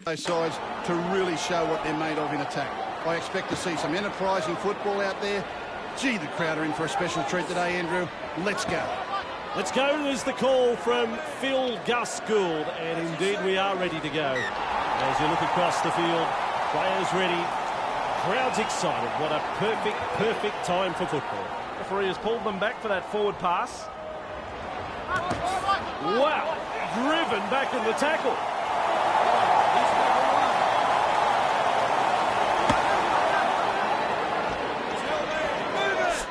Both sides to really show what they're made of in attack. I expect to see some enterprising football out there. Gee, the crowd are in for a special treat today, Andrew. Let's go. Let's go. There's the call from Phil Gus Gould, and indeed we are ready to go. As you look across the field, players ready, crowd's excited. What a perfect time for football. The referee has pulled them back for that forward pass. Wow, driven back in the tackle.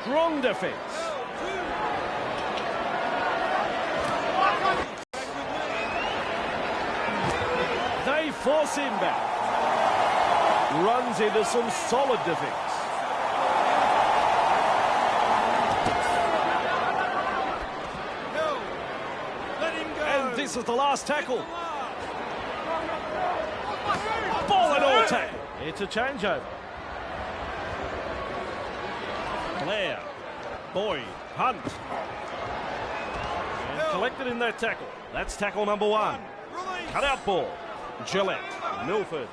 Strong defence. They force him back. Runs into some solid defence. And this is the last tackle. Ball and all tackle. It's a changeover. Blair, Boyd, Hunt. And collected in that tackle. That's tackle number 1. Cut out ball. Gillette, Milford.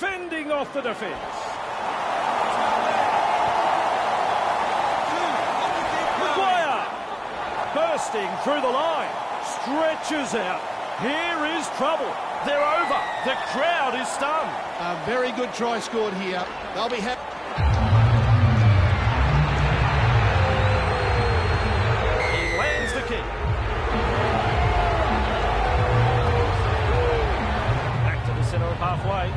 Fending off the defence. Maguire bursting through the line. Stretches out. Here is trouble. They're over. The crowd is stunned. A very good try scored here. They'll be happy. He lands the kick. Back to the centre of halfway.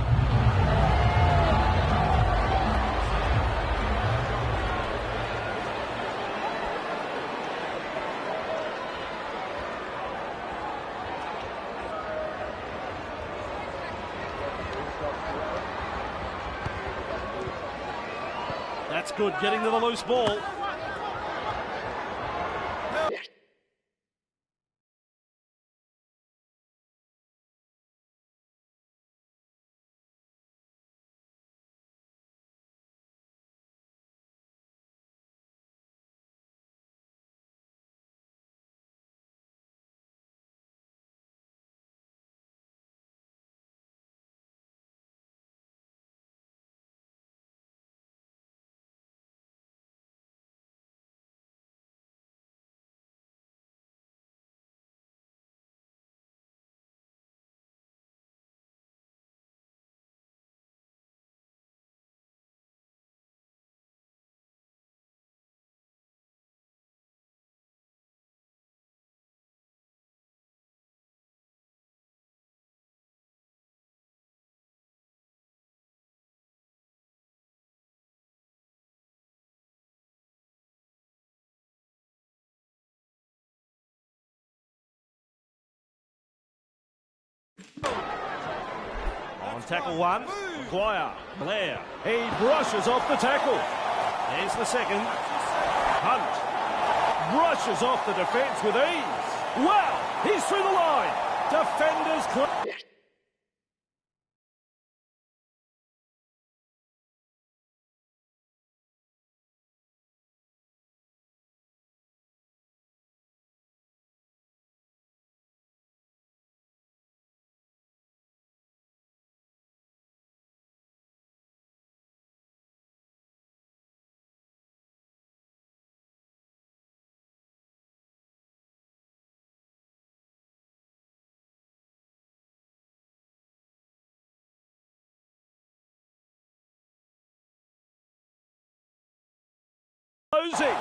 That's good, getting to the loose ball. On tackle one, Maguire, Blair. He brushes off the tackle. There's the second. Hunt brushes off the defence with ease. Wow, he's through the line. Defenders clear. Closing.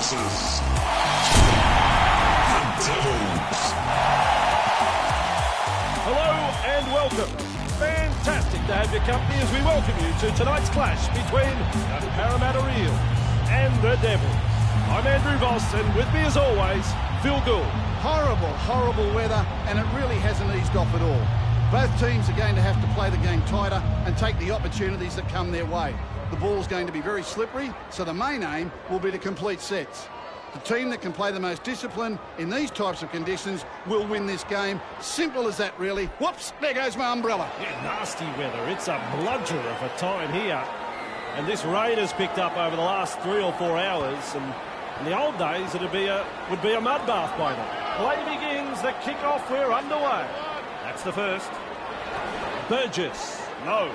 versus the Devils. Hello and welcome. Fantastic to have your company as we welcome you to tonight's clash between the Parramatta Eel and the Devils. I'm Andrew Voss, and with me as always, Phil Gould. Horrible, horrible weather, and it really hasn't eased off at all. Both teams are going to have to play the game tighter and take the opportunities that come their way. The ball's going to be very slippery, so the main aim will be to complete sets. The team that can play the most discipline in these types of conditions will win this game. Simple as that, really. Whoops, there goes my umbrella. Yeah, nasty weather. It's a bludger of a time here. And this rain has picked up over the last 3 or 4 hours. And in the old days, would be a mud bath by then. Play begins. The kick-off. We're underway. That's the first. Burgess. No.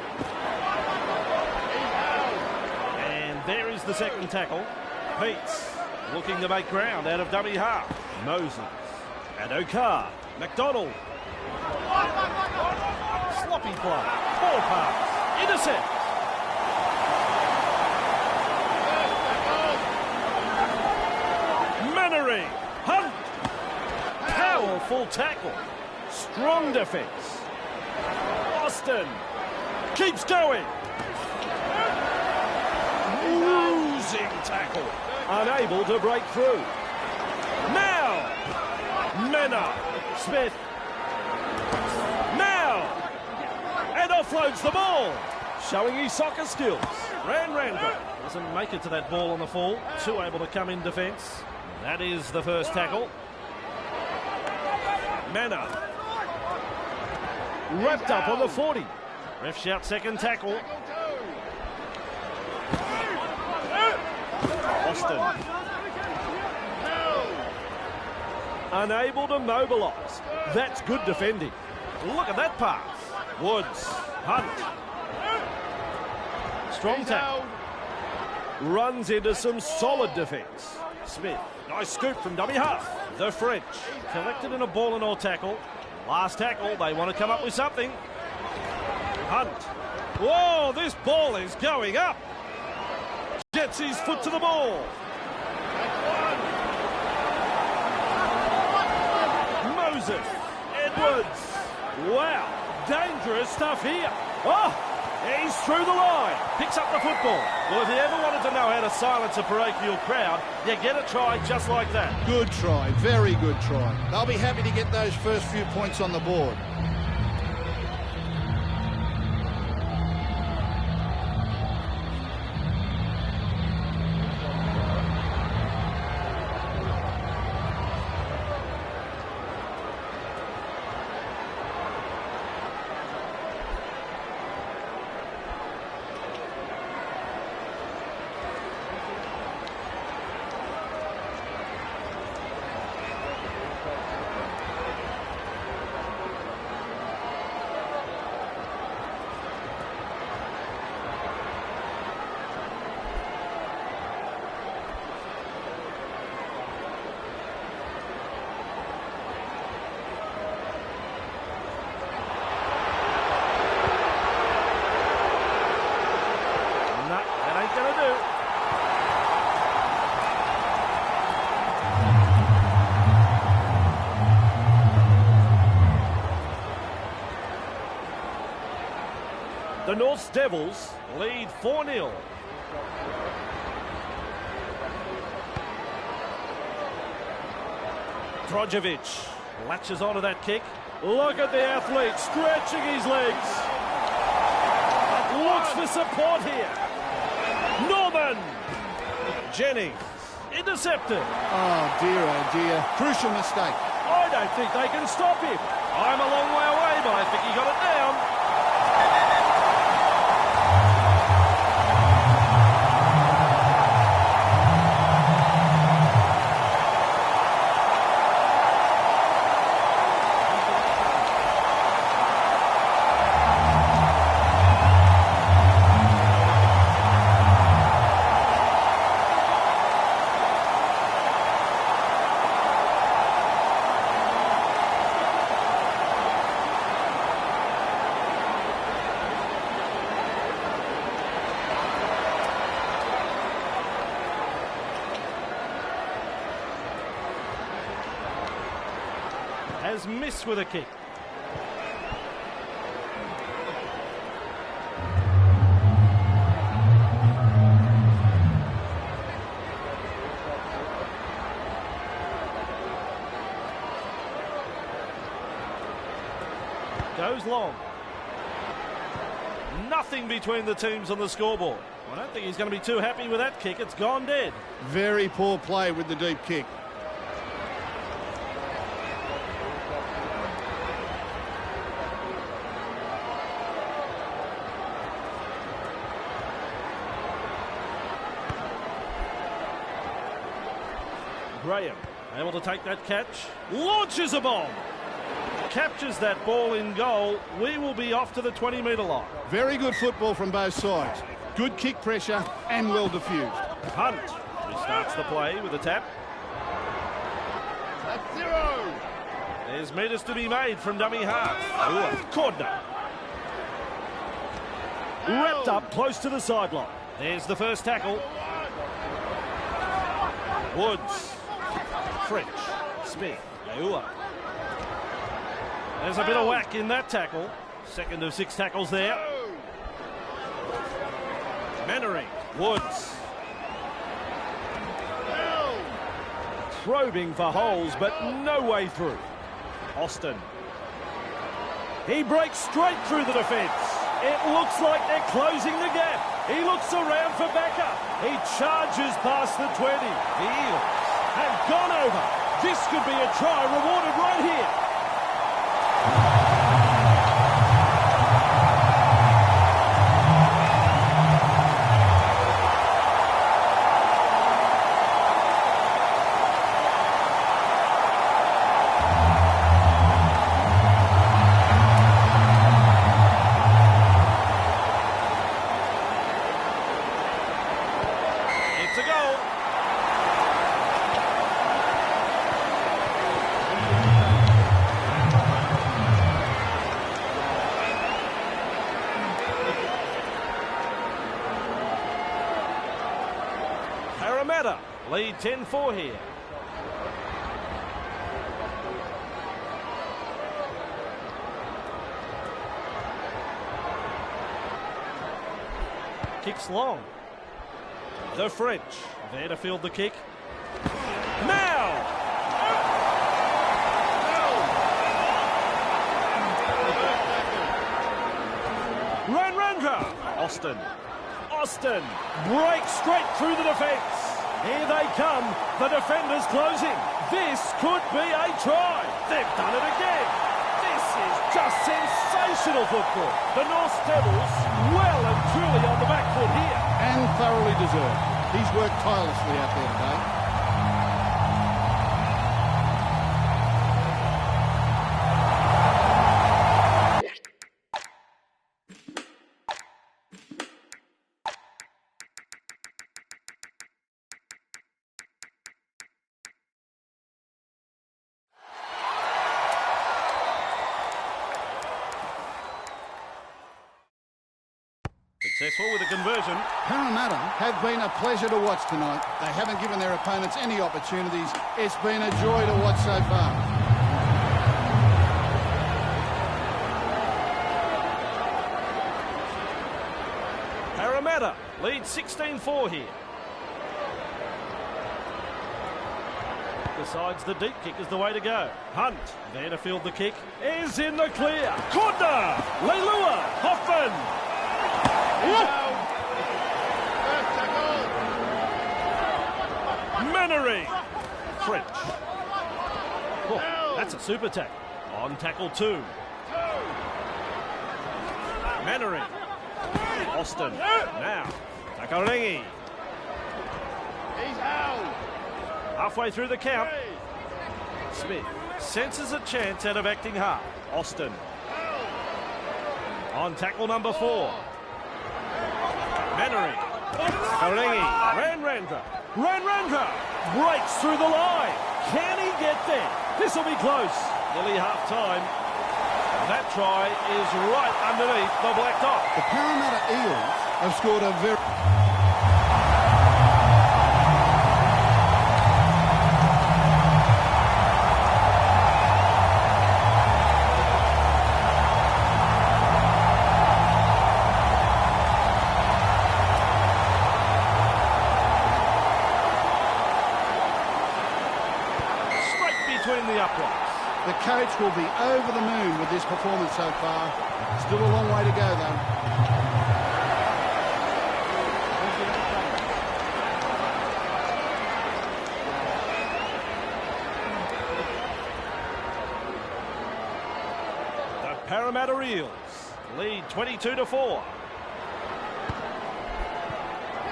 And there is the second tackle. Peets looking to make ground out of dummy half. Moses. And Okar. McDonald. Sloppy play. Ball pass. Intercept. Mannery. Hunt. Powerful tackle. Strong defence. Austin. Keeps going. Losing tackle. Unable to break through. Now. Mena. Smith. Now. And offloads the ball. Showing his soccer skills. Randall. Doesn't make it to that ball on the fall. Too able to come in defence. That is the first tackle. Mena. Wrapped up on the 40. Ref shout second tackle. Austin. Unable to mobilise. That's good defending. Look at that pass. Woods. Hunt. Strong tackle. Runs into some solid defence. Smith. Nice scoop from dummy half. The French. Collected in a ball and all tackle. Last tackle. They want to come up with something. Hunt. Whoa, this ball is going up. Gets his foot to the ball. Moses. Edwards. Wow. Dangerous stuff here. Oh, he's through the line. Picks up the football. Well, if you ever wanted to know how to silence a parochial crowd, you get a try just like that. Good try. Very good try. They'll be happy to get those first few points on the board. The North's Devils lead 4-0. Drogovic latches onto that kick. Look at the athlete stretching his legs. Looks for support here. Norman. Jennings. Intercepted. Oh dear. Crucial mistake. I don't think they can stop him. I'm a long way away, but I think he got it down. Has missed with a kick. Goes goes long. Nothing between the teams on the scoreboard. I don't think he's going to be too happy with that kick. It's gone dead. Very poor play with the deep kick. Graham able to take that catch. Launches a bomb. Captures that ball in goal. We will be off to the 20-metre line. Very good football from both sides. Good kick pressure and well diffused. Hunt restarts the play with a tap. That's 0. There's metres to be made from dummy half. Corner. Wrapped up close to the sideline. There's the first tackle. Woods. French. Smith. Yaua. There's a bit of whack in that tackle. Second of 6 tackles there. Mannering. Woods. Probing for holes, but no way through. Austin. He breaks straight through the defence. It looks like they're closing the gap. He looks around for backup. He charges past the 20. The Eagles have gone over. This could be a try rewarded right here. It's a goal. Parramatta lead 10-4 here. Kicks long. The French there to field the kick. Now! Ranrandra! Austin breaks straight through the defence. Here they come. The defenders closing. This could be a try. They've done it again. This is just sensational football. The North Devils well and truly on the back foot here. And thoroughly deserved. He's worked tirelessly out there today. Successful with a conversion. Parramatta have been a pleasure to watch tonight. They haven't given their opponents any opportunities. It's been a joy to watch so far. Parramatta lead 16-4 here. Decides the deep kick is the way to go. Hunt there to field the kick. Is in the clear. Corner. Leilua. Hoffman. Mannering. French. Oh, that's a super tackle. On tackle 2. Mannering. Austin. Now. Takarengi. He's out. Halfway through the count. Smith senses a chance out of acting hard. Austin. On tackle number 4. Mannering. Takarengi. Ranrandra breaks through the line. Can he get there? This will be close. Nearly half time. That try is right underneath the black dot. The Parramatta Eels have scored a very... Between the uprights. The coach will be over the moon with this performance so far. Still a long way to go, though. The Parramatta Eels lead 22-4.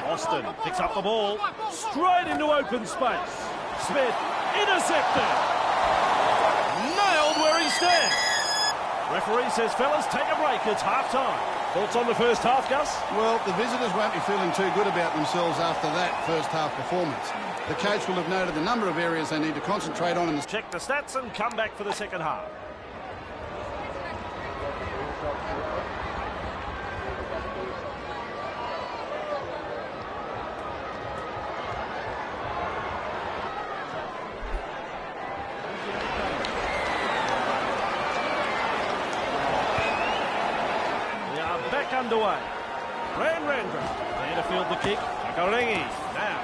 Austin picks up the ball, straight into open space. Smith intercepted. Nailed where he stands. Referee says, fellas, take a break. It's half-time. Thoughts on the first half, Gus? Well, the visitors won't be feeling too good about themselves after that first half performance. The coach will have noted the number of areas they need to concentrate on in the... Check the stats and come back for the second half. Underway. Randra there to field the kick. Akarengi now.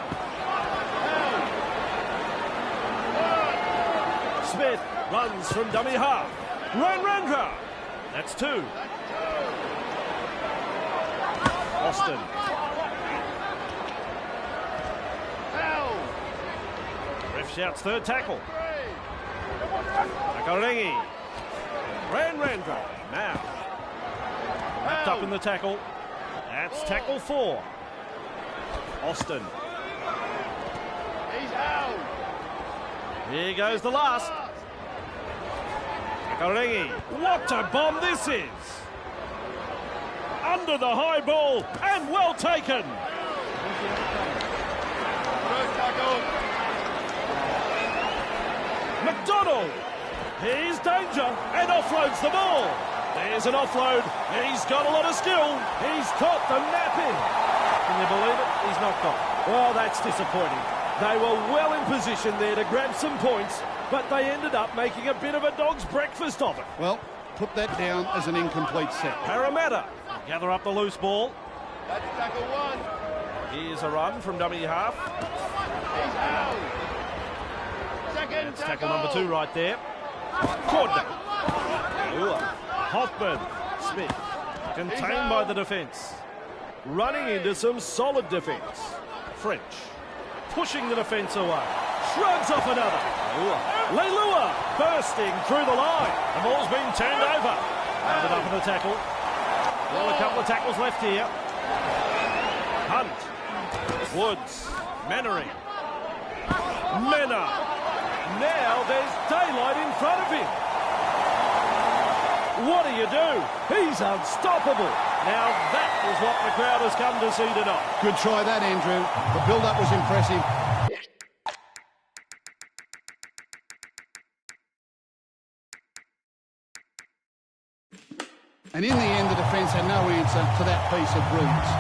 Smith runs from dummy half. Randra. That's two. Austin. Ref shouts third tackle. Akarengi. Randra now. Wrapped up in the tackle. That's tackle 4. Austin. He's out. Here goes the last. Akarengi. What a bomb this is. Under the high ball and well taken. First tackle. McDonald. Here's danger and offloads the ball. There's an offload. He's got a lot of skill. He's caught the napping. Can you believe it? He's not got it. Well, that's disappointing. They were well in position there to grab some points, but they ended up making a bit of a dog's breakfast of it. Well, put that down as an incomplete set. Parramatta gather up the loose ball. That's tackle 1. Here's a run from dummy half. He's out. Second That's tackle number 2 right there. Corner. Hoffman. Smith. Contained by the defence. Running into some solid defence. French. Pushing the defence away. Shrugs off another. Leilua bursting through the line. The ball's been turned over. Rounded up in the tackle. Well, a couple of tackles left here. Hunt. Woods. Mannering. Mena. Now there's daylight in front of him. What do you do? He's unstoppable. Now that is what the crowd has come to see tonight. Good try that, Andrew. The build-up was impressive. And in the end, the defence had no answer to that piece of brilliance.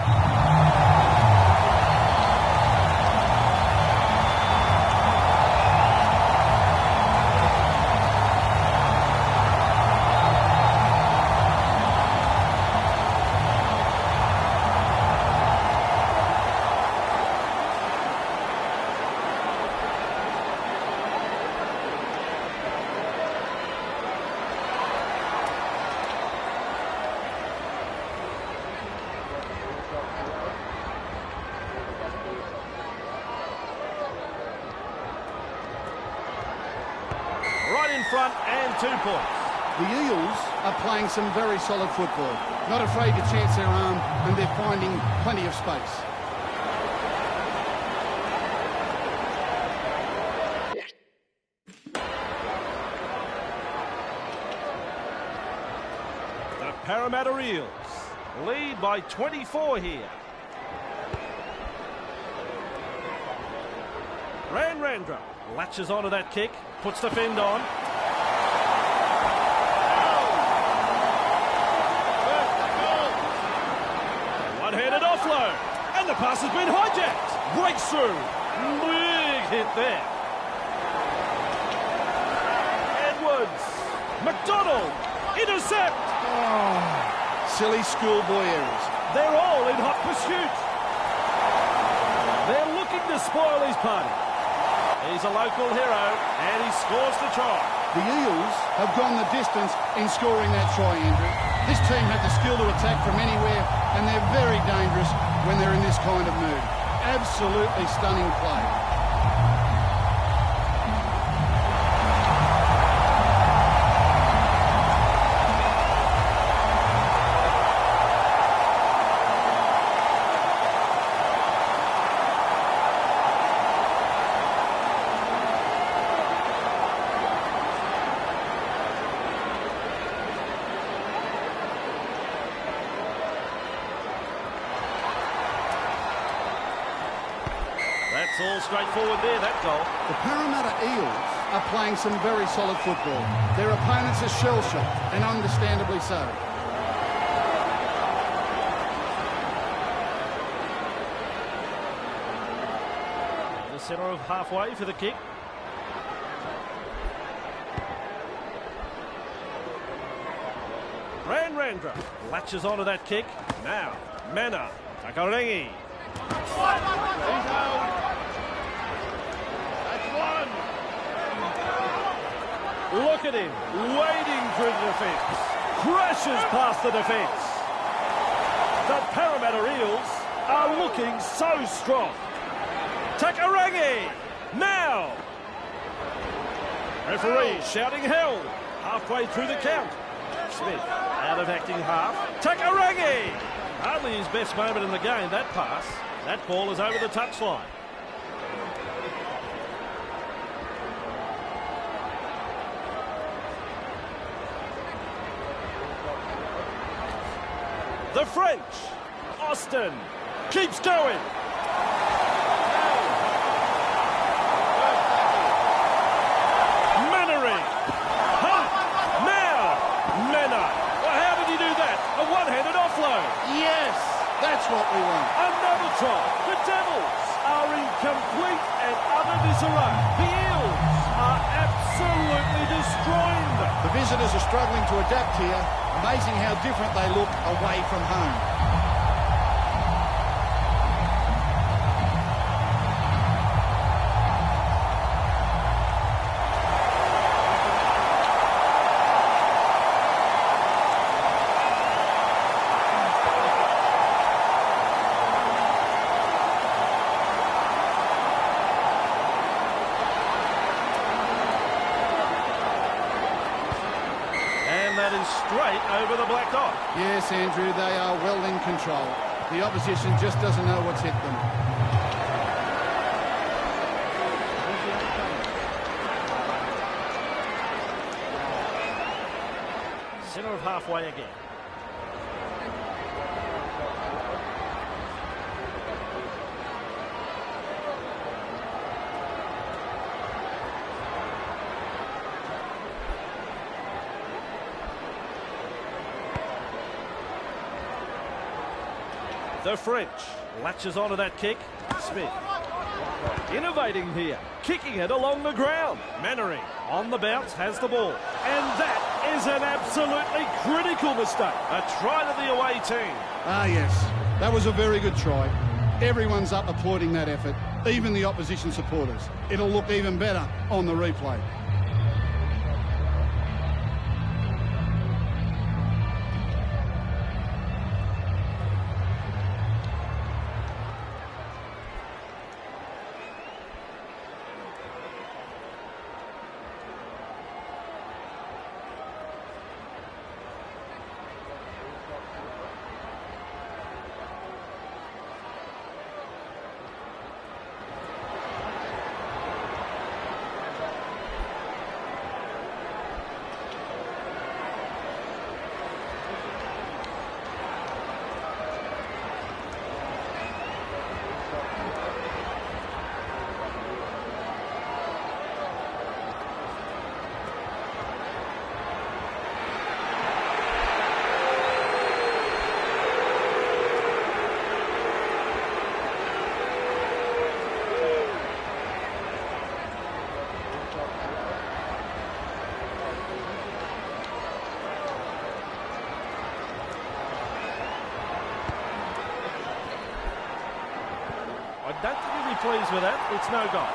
Front and 2 points. The Eels are playing some very solid football. Not afraid to chance their arm, and they're finding plenty of space. The Parramatta Eels lead by 24 here. Randra latches onto that kick, puts the fend on. One-handed offload, and the pass has been hijacked. Breaks through. Big hit there. Edwards. McDonald. Intercept. Oh, silly schoolboy errors. They're all in hot pursuit. They're looking to spoil his party. He's a local hero, and he scores the try. The Eels have gone the distance in scoring that try, Andrew. This team had the skill to attack from anywhere, and they're very dangerous when they're in this kind of mood. Absolutely stunning play. That's all straightforward there, that goal. The Parramatta Eels are playing some very solid football. Their opponents are shell-shocked, and understandably so. The centre of halfway for the kick. Randra latches onto that kick. Now, Mana, Takarengi. He's out. That's one. Look at him, wading through the defence. Crashes past the defence. The Parramatta Eels are looking so strong. Takarengi, now. Referee shouting hell. Halfway through the count. Smith out of acting half. Takarengi. Hardly his best moment in the game, that pass. That ball is over the touchline. The French. Austin keeps going. Mannering. Hunt. Now. Mena. Well, how did he do that? A one-handed offload. Yes, that's what we want. Another try. The Devils are in complete and utter disarray. The Eels are absolutely destroying them. The visitors are struggling to adapt here. Amazing how different they look away from home. That is straight over the black dot. Yes, Andrew, they are well in control. The opposition just doesn't know what's hit them. Centre of halfway again. The French latches onto that kick. Smith innovating here, kicking it along the ground. Mannering on the bounce, has the ball. And that is an absolutely critical mistake. A try to the away team. Ah, yes, that was a very good try. Everyone's up applauding that effort, even the opposition supporters. It'll look even better on the replay. I don't think he'll be pleased with that. It's no goal.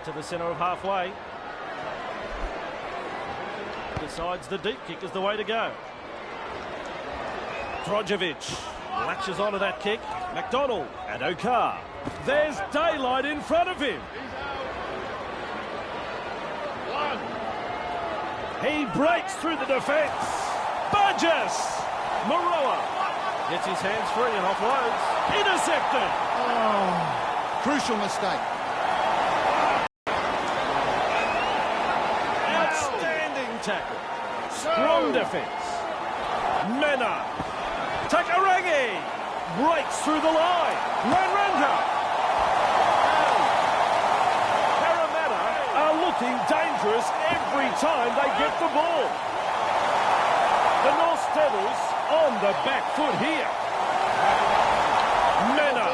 to the centre of halfway. Decides the deep kick is the way to go. Drogovic latches onto that kick. McDonald and Okar. There's daylight in front of him. He breaks through the defence. Burgess. Maroa gets his hands free and offloads. Intercepted. Oh, crucial mistake. Outstanding tackle. Strong defence. Mena. Takarangi breaks through the line. Ranranga. Parramatta are looking dangerous every time they get the ball. The North Devils on the back foot here. Mena.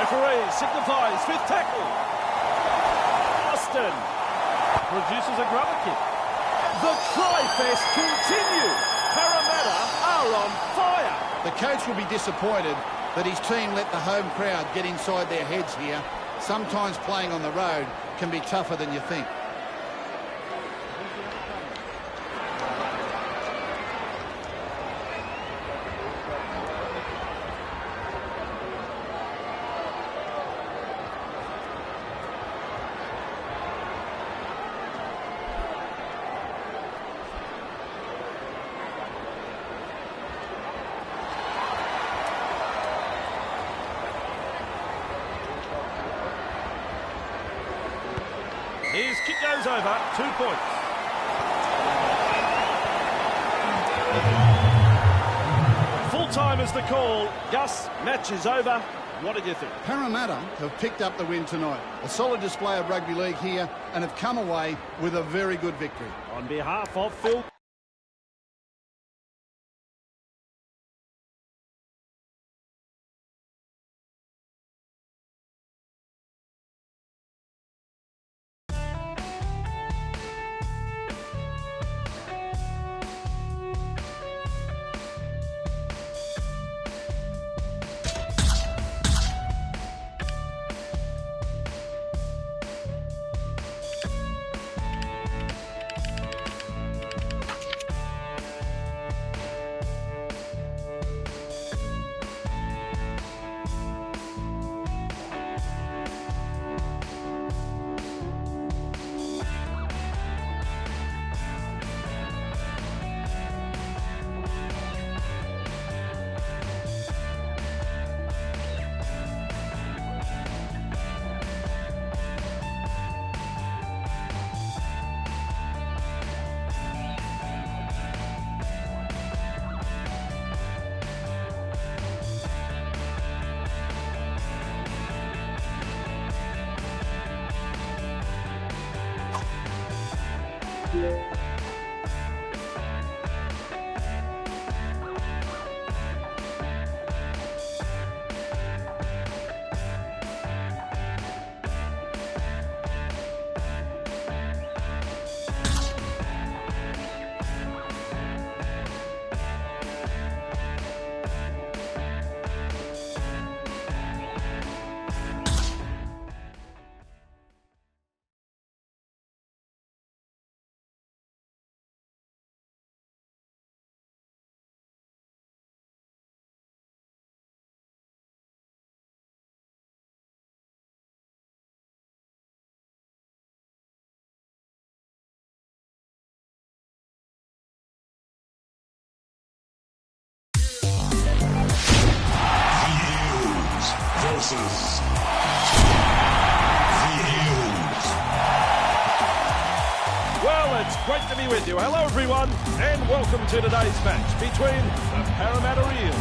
Referee signifies fifth tackle. Austin produces a grubber kick. The try fest continues. Parramatta are on fire. The coach will be disappointed that his team let the home crowd get inside their heads here. Sometimes playing on the road can be tougher than you think. His kick goes over, 2 points. Full time is the call. Gus, match is over. What did you think? Parramatta have picked up the win tonight. A solid display of rugby league here and have come away with a very good victory. On behalf of Phil... Versus the Eels. Well, it's great to be with you. Hello, everyone, and welcome to today's match between the Parramatta Eels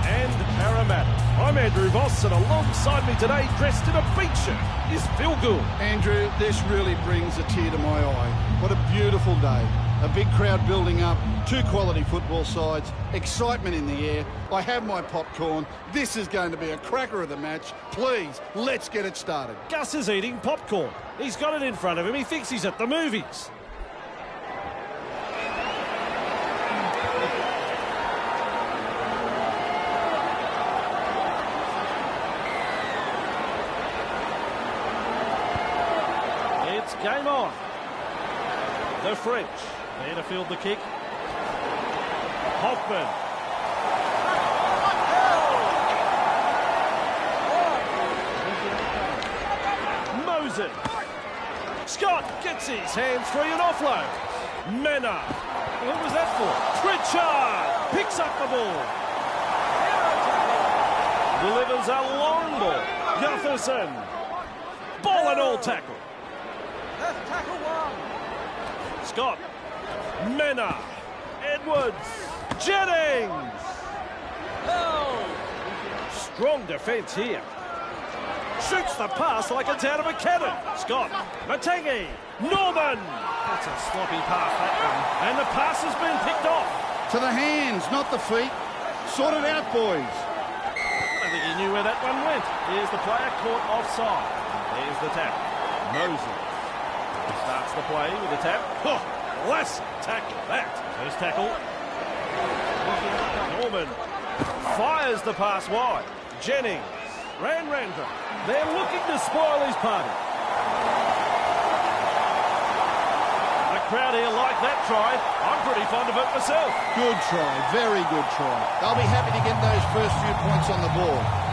and Parramatta. I'm Andrew Voss, and alongside me today, dressed in a beach shirt, is Phil Gould. Andrew, this really brings a tear to my eye. What a beautiful day. A big crowd building up, two quality football sides, excitement in the air. I have my popcorn. This is going to be a cracker of the match. Please, let's get it started. Gus is eating popcorn. He's got it in front of him. He thinks he's at the movies. Game on. The French. There to field the kick. Hoffman. Moses. Scott gets his hands free and offload. Mena. What was that for? Pritchard picks up the ball. Delivers a long ball. Gutherson. Ball and all tackle. That's tackle one. Scott. Mena. Edwards. Jennings. Strong defence here. Shoots the pass like it's out of a cannon. Scott. Matangi. Norman. That's a sloppy pass, that one. And the pass has been picked off. To the hands, not the feet. Sort it out, boys. I think he knew where that one went. Here's the player caught offside. There's the tap. Moses starts the play with the tap. Oh, let's tackle that. First tackle. Norman fires the pass wide. Jennings. Randra. They're looking to spoil his party. The crowd here like that try. I'm pretty fond of it myself. Good try, very good try. They'll be happy to get those first few points on the board.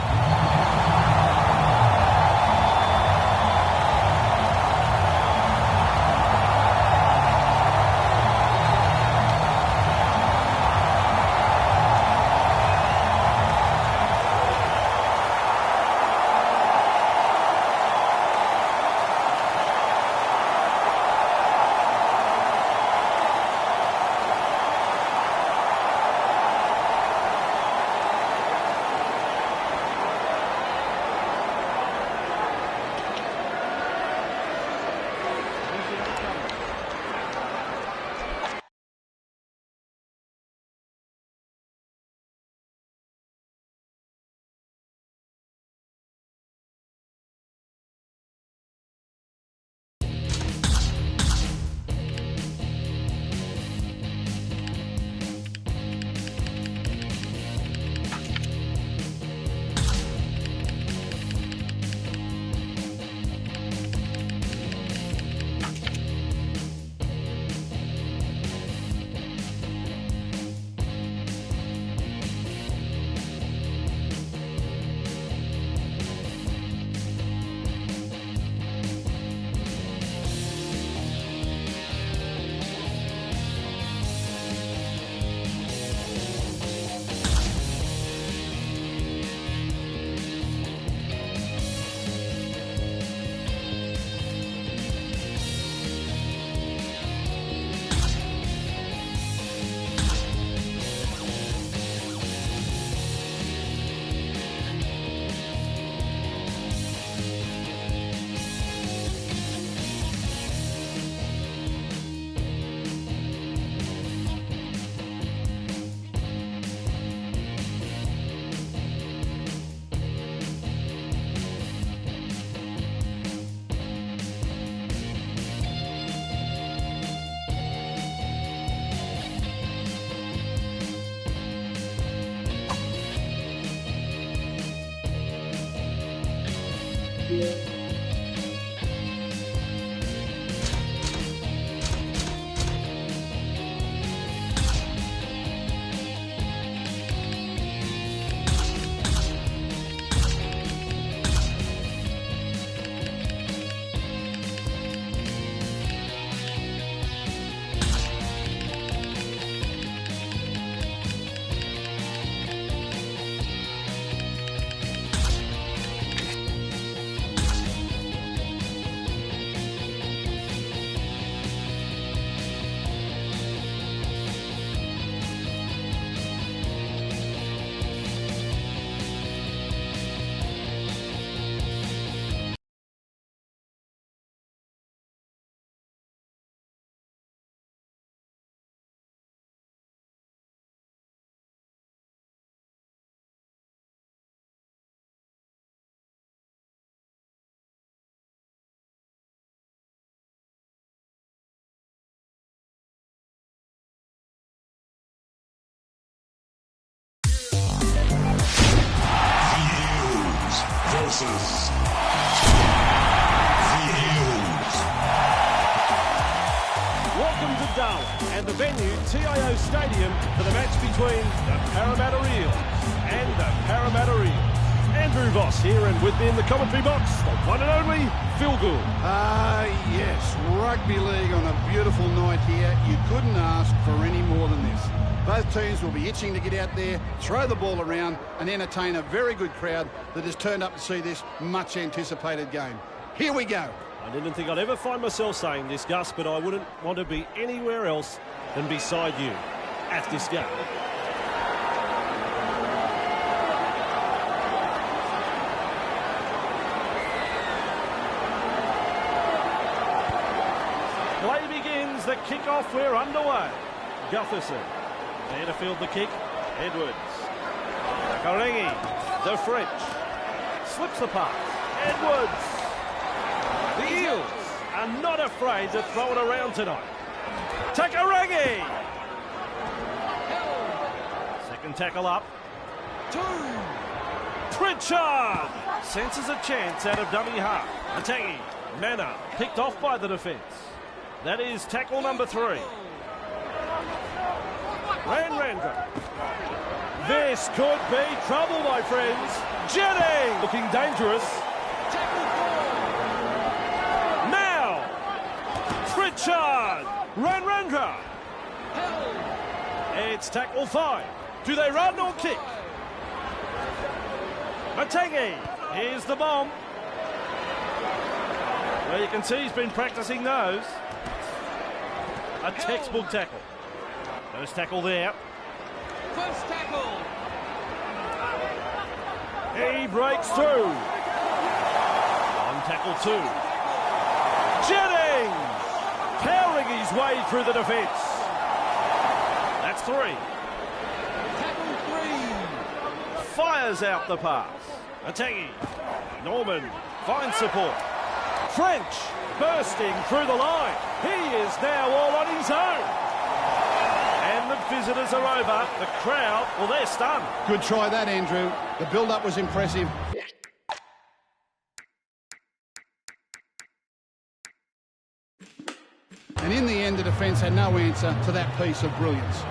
versus the Hills. venue, TIO Stadium, for the match between the Parramatta Eels and the Parramatta Eels. Andrew Voss here, and within the commentary box, the one and only Phil Gould. Yes, rugby league on a beautiful night here. You couldn't ask for any more than this. Both teams will be itching to get out there, throw the ball around and entertain a very good crowd that has turned up to see this much anticipated game. Here we go. I didn't think I'd ever find myself saying this, Gus, but I wouldn't want to be anywhere else than beside you at this game. Play begins, the kick-off, we're underway. Gutherson, there to field the kick, Edwards. Karengi, the French, slips the pass, Edwards. The Eels are not afraid to throw it around tonight. Takarangi. Second tackle up. Pritchard senses a chance out of dummy half. Matangi, Manna, picked off by the defence. That is tackle number 3. Randra. This could be trouble, my friends. Jennings looking dangerous. Now, Pritchard, Randra. It's tackle 5. Do they run or kick? Matangi, here's the bomb. Well, you can see he's been practicing those. A textbook tackle. First tackle there. First tackle. He breaks through. On tackle 2. Jennings powering his way through the defence. That's 3. Tackle 3. Fires out the pass. Matangi. Norman finds support. French bursting through the line. He is now all on his own. And the visitors are over. The crowd, well, they're stunned. Good try that, Andrew. The build-up was impressive. And in the end, the defence had no answer to that piece of brilliance.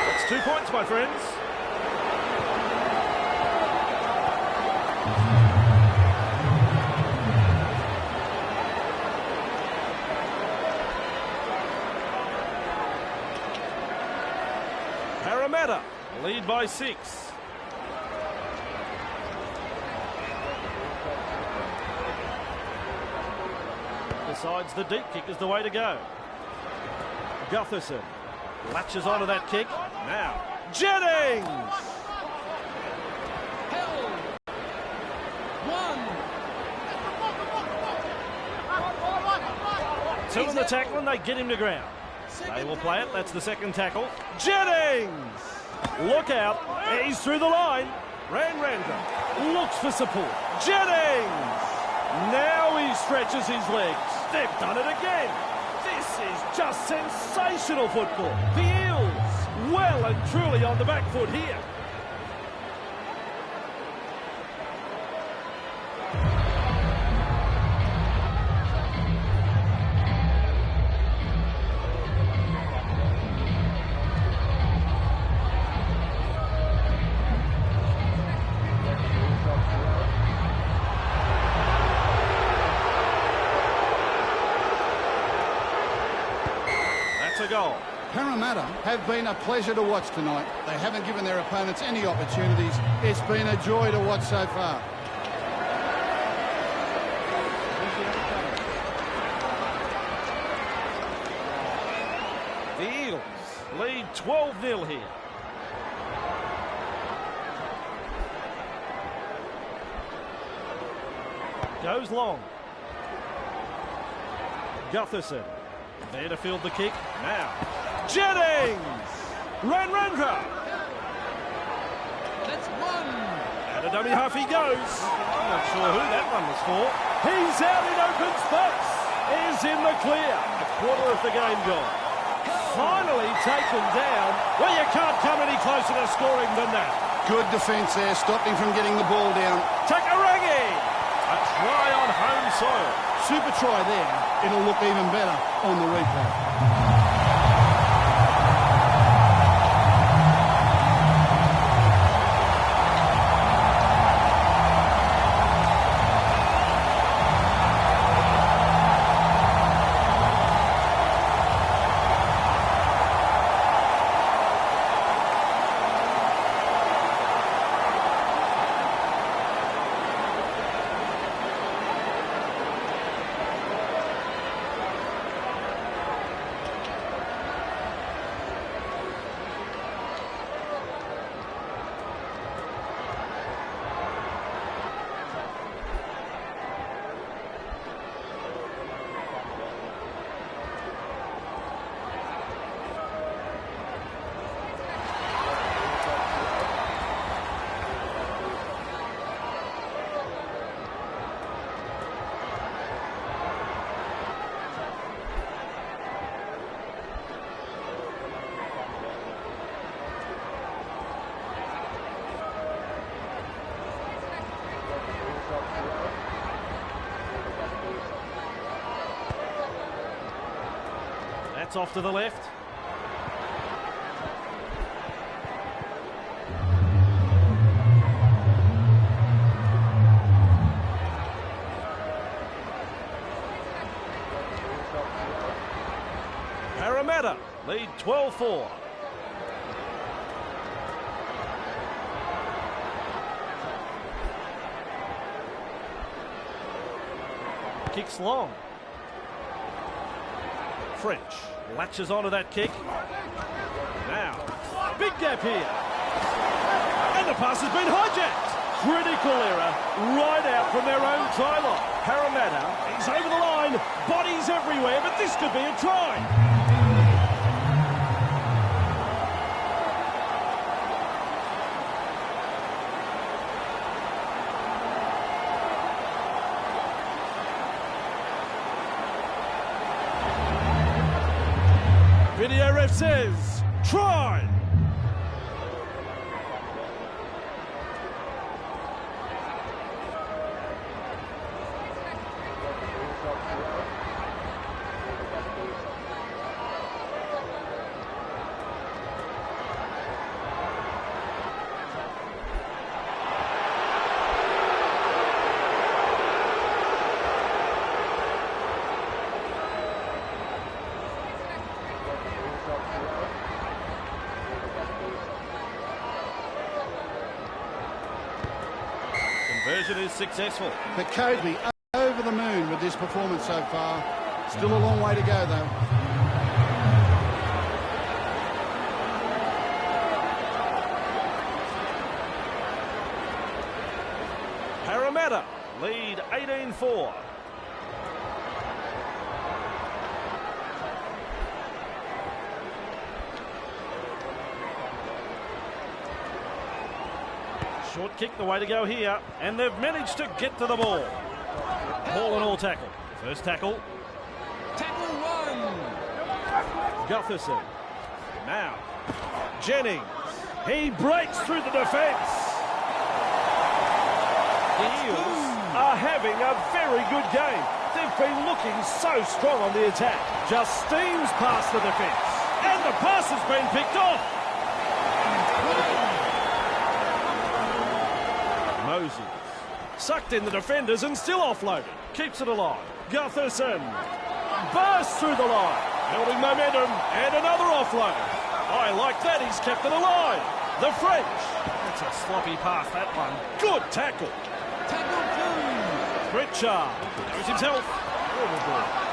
That's 2 points, my friends. Parramatta lead by 6. Decides the deep kick is the way to go. Gutherson latches onto that kick. Now, Jennings! Held. 1. 2 in the tackle and they get him to ground. They will play it. That's the second tackle. Jennings! Look out. He's through the line. Randra looks for support. Jennings! Now he stretches his legs. They've done it again. This is just sensational football. The Eels well and truly on the back foot here. A goal. Parramatta have been a pleasure to watch tonight. They haven't given their opponents any opportunities. It's been a joy to watch so far. The Eels lead 12-0 here. Goes long. Gutherson. There to field the kick. Now, Jennings! Randra! That's 1. And Out of dummy half he goes. I'm not sure who that one was for. He's out in open space. Is in the clear. A quarter of the game gone. Finally taken down. Well, you can't come any closer to scoring than that. Good defence there, stopped him from getting the ball down. Takarangi. A try on home soil. Super try there. It'll look even better on the replay. That's off to the left. Parramatta lead 12-4. Kicks long. French latches onto that kick. Now, big gap here. And the pass has been hijacked. Critical error right out from their own try line. Parramatta is over the line. Bodies everywhere, but this could be a try. Video ref says, try! Conversion is successful. But Kobe over the moon with this performance so far. Still a long way to go though. Parramatta lead 18-4. Short kick the way to go here, and they've managed to get to the ball. Ball and all tackle. First tackle. Tackle one. Gutherson. Now, Jennings. He breaks through the defence. The Eels are having a very good game. They've been looking so strong on the attack. Just steams past the defence. And the pass has been picked off. Moses sucked in the defenders and still offloaded. Keeps it alive. Gutherson bursts through the line. Building momentum and another offload. I like that. He's kept it alive. The French. That's a sloppy pass, that one. Good tackle. Tackle two. Pritchard knows himself.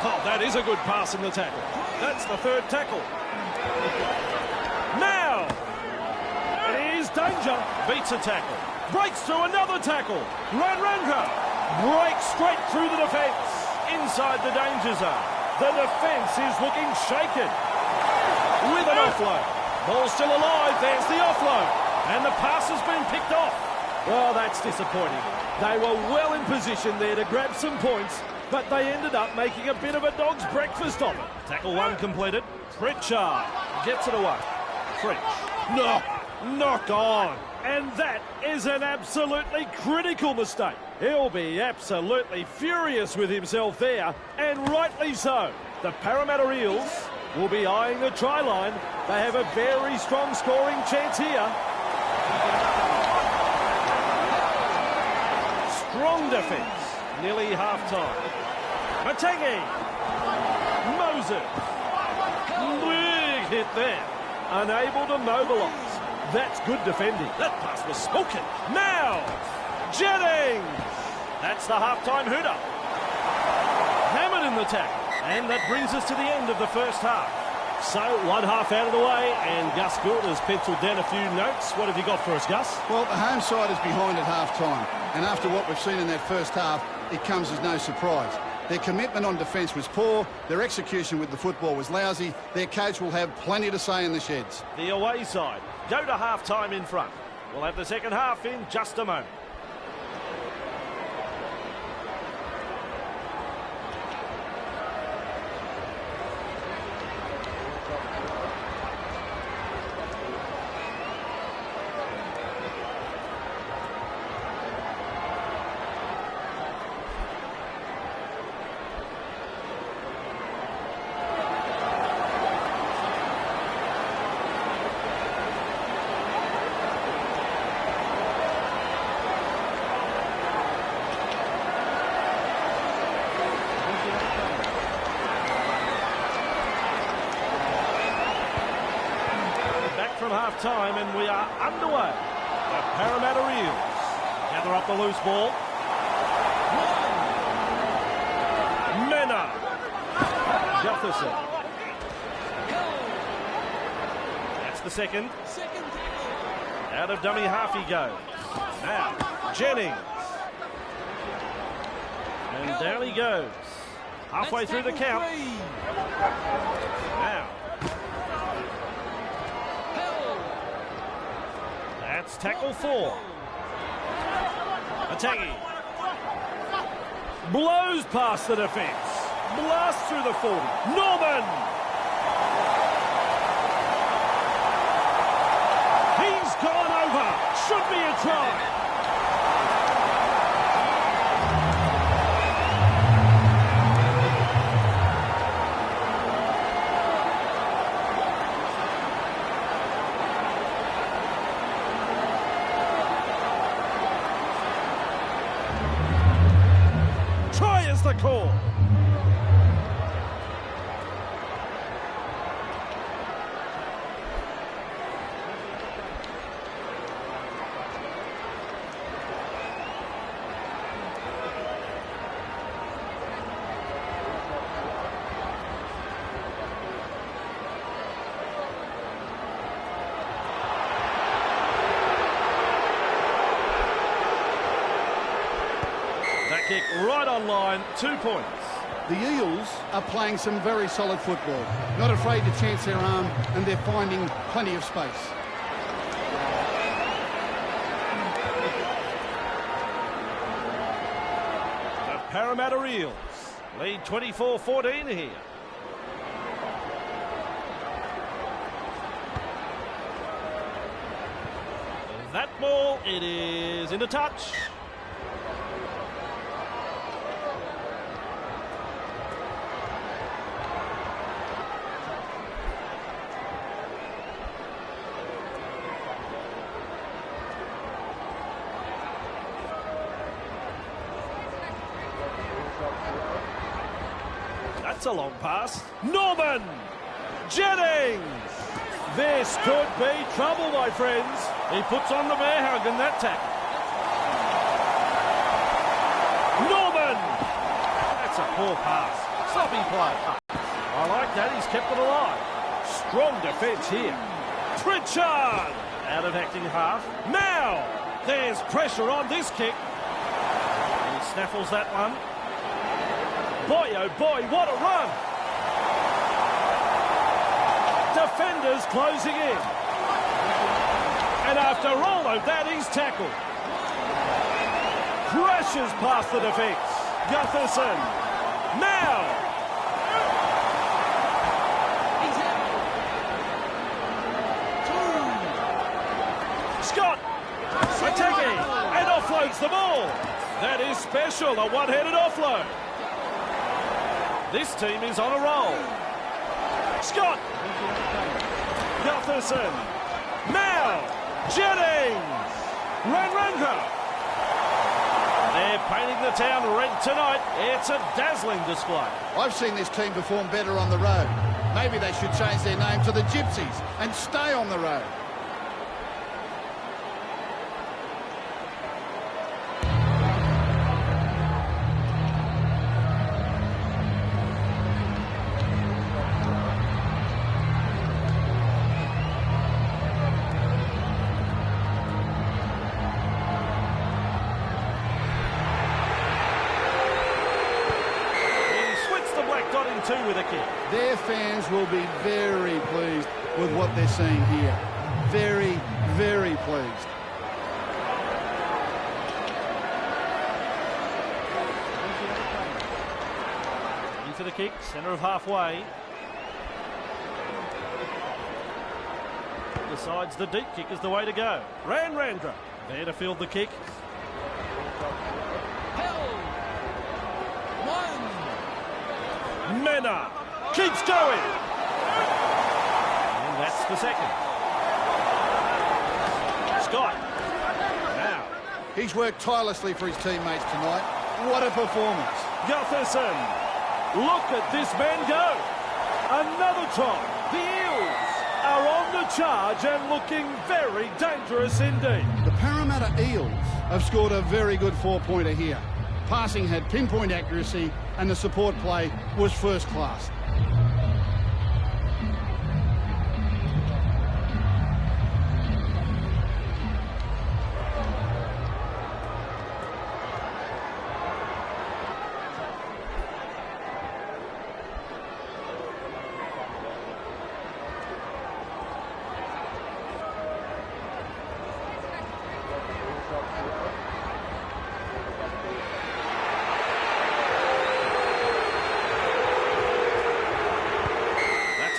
Oh, that is a good pass in the tackle. That's the third tackle. Now. Here's danger. Beats a tackle. Breaks through another tackle. Radranka breaks straight through the defence. Inside the danger zone. The defence is looking shaken. With an offload. Ball still alive. There's the offload. And the pass has been picked off. Well, that's disappointing. They were well in position there to grab some points, but they ended up making a bit of a dog's breakfast of it. Tackle one completed. Pritchard gets it away. French. No, knock on. And that is an absolutely critical mistake. He'll be absolutely furious with himself there, and rightly so. The Parramatta Eels will be eyeing the try line. They have a very strong scoring chance here. Strong defence. Nearly half-time. Matangi. Moses. Big hit there. Unable to mobilise. That's good defending. That pass was smoking. Now, Jennings. That's the half-time hooter. Hammered in the tackle. And that brings us to the end of the first half. So, one half out of the way, and Gus Gould has penciled down a few notes. What have you got for us, Gus? Well, the home side is behind at half-time, and after what we've seen in that first half, it comes as no surprise. Their commitment on defence was poor, their execution with the football was lousy, their coach will have plenty to say in the sheds. The away side go to half-time in front. We'll have the second half in just a moment. From half-time, and we are underway. The Parramatta Eels gather up the loose ball. Mena. Jefferson. That's the second. Out of dummy half he goes. Now, Jennings. And down he goes. Halfway through the count. Now. That's tackle 4. Matangi. Blows past the defence. Blasts through the 40. Norman. He's gone over. Should be a try. The call. That kick right on line, 2 points. The Eels are playing some very solid football, not afraid to chance their arm, and they're finding plenty of space. The Parramatta Eels lead 24-14 here. That ball, it is into touch. That's a long pass. Norman! Jennings! This could be trouble, my friends. He puts on the bear hug in that tackle. Norman! That's a poor pass. Sloppy play. I like that. He's kept it alive. Strong defence here. Pritchard! Out of acting half. Now! There's pressure on this kick. He snaffles that one. Boy, oh boy, what a run! Defenders closing in. And after all of that, he's tackled. Crashes past the defence. Gutherson. Now. He's out. 2. Scott. Mategi. And offloads the ball. That is special. A one-handed offload. This team is on a roll. Scott. Gutherson. Now. Jennings. Ranranga. They're painting the town red tonight. It's a dazzling display. I've seen this team perform better on the road. Maybe they should change their name to the Gypsies and stay on the road. Two with a kick. Their fans will be very pleased with what they're seeing here. Very, very pleased. In for the kick, centre of halfway. Decides the deep kick is the way to go. Ranranga there to field the kick. Held. 1. Mena keeps going. And that's the second. Scott. Now. He's worked tirelessly for his teammates tonight. What a performance. Gutherson. Look at this man go. Another try. The Eels are on the charge and looking very dangerous indeed. The Parramatta Eels have scored a very good four-pointer here. Passing had pinpoint accuracy and the support play was first class.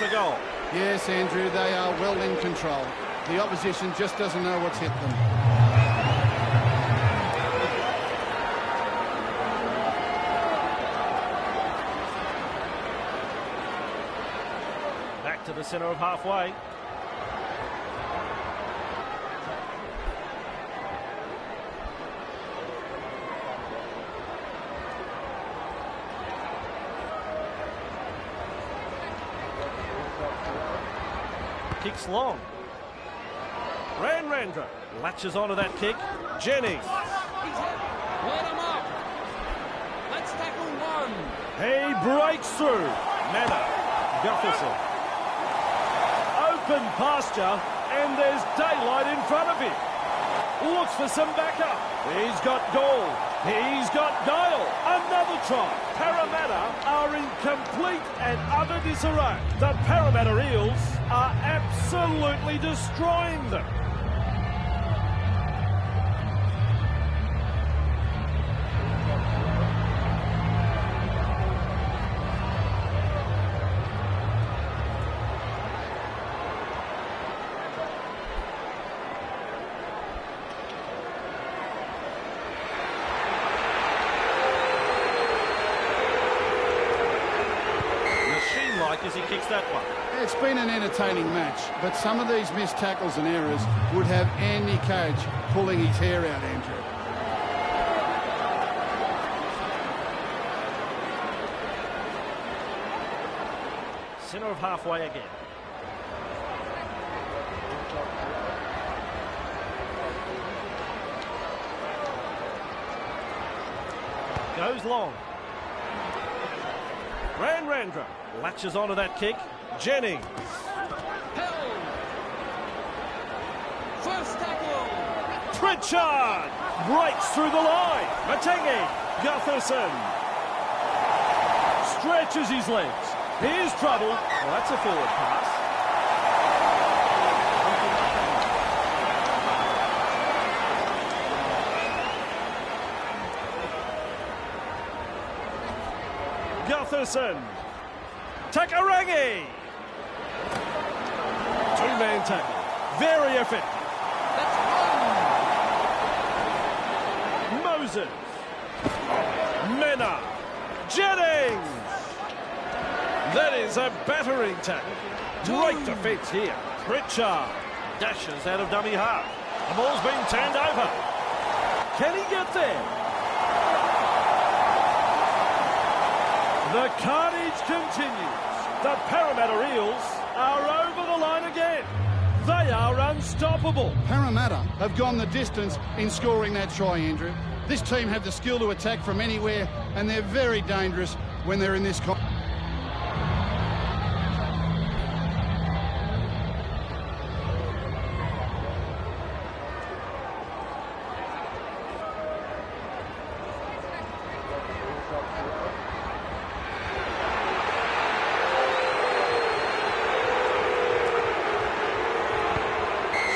A goal. Yes, Andrew, they are well in control. The opposition just doesn't know what's hit them. Back to the centre of halfway. Kicks long. Ranranga latches onto that kick. Jennings. He's hit. Let him up. Let's tackle 1. He breaks through. Mena. Gutherson. Open pasture, and there's daylight in front of him. Looks for some backup. He's got goal. He's got Gale. Another try. Parramatta are in complete and utter disarray. The Parramatta Eels are absolutely destroying them. As he kicks that one. It's been an entertaining match, but some of these missed tackles and errors would have any coach pulling his hair out, Andrew. Centre of halfway again. Goes long. Ranranga latches onto that kick. Jennings. Held. First tackle. Pritchard breaks through the line. Mategi. Gutherson stretches his legs. Here's trouble. Well, that's a forward pass. Gutherson. Takarangi. Two-man tackle. Very effective. That's one. Moses. Mena. Jennings. That is a battering tackle. Great defence here. Pritchard dashes out of dummy half. The ball's been turned over. Can he get there? The carnage continues. The Parramatta Eels are over the line again. They are unstoppable. Parramatta have gone the distance in scoring that try, Andrew. This team have the skill to attack from anywhere, and they're very dangerous when they're in this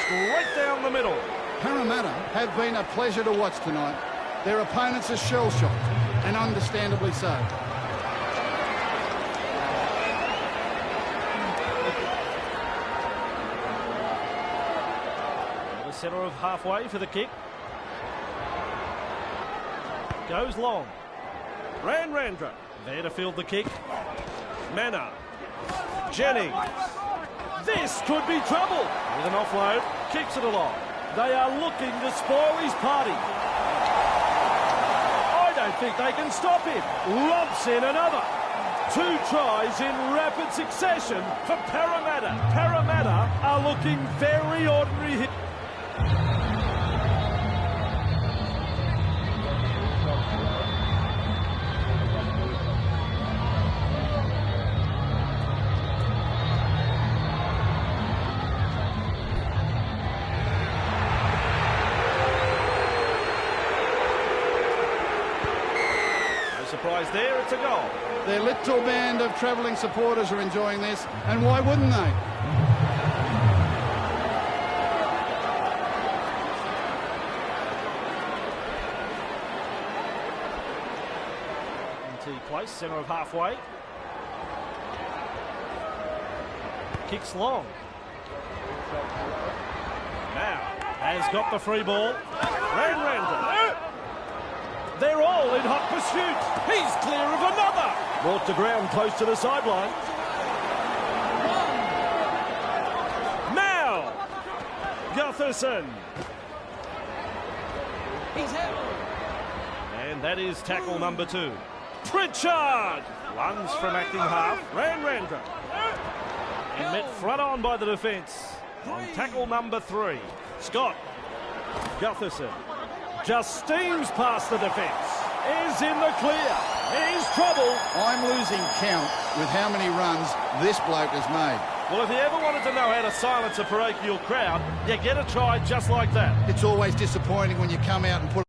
Straight down the middle. Parramatta have been a pleasure to watch tonight. Their opponents are shell-shocked, and understandably so. The centre of halfway for the kick. Goes long. Randra there to field the kick. Mana. Jennings. This could be trouble. With an offload, kicks it along. They are looking to spoil his party. I don't think they can stop him. Lumps in another. 2 tries in rapid succession for Parramatta. Parramatta are looking very ordinary here. Surprise there, it's a goal. Their little band of travelling supporters are enjoying this, and why wouldn't they? Into place, centre of halfway. Kicks long. Now has got the free ball. Randall. They're all in hot pursuit. He's clear of another. Brought to ground close to the sideline. Now, Gutherson. He's out. And that is tackle number 2. Pritchard. Lunge from acting half. Randra. And met front on by the defence. On tackle number 3. Scott. Gutherson. Just steams past the defence. Is in the clear. Here's trouble. I'm losing count with how many runs this bloke has made. Well, if you ever wanted to know how to silence a parochial crowd, you get a try just like that. It's always disappointing when you come out and put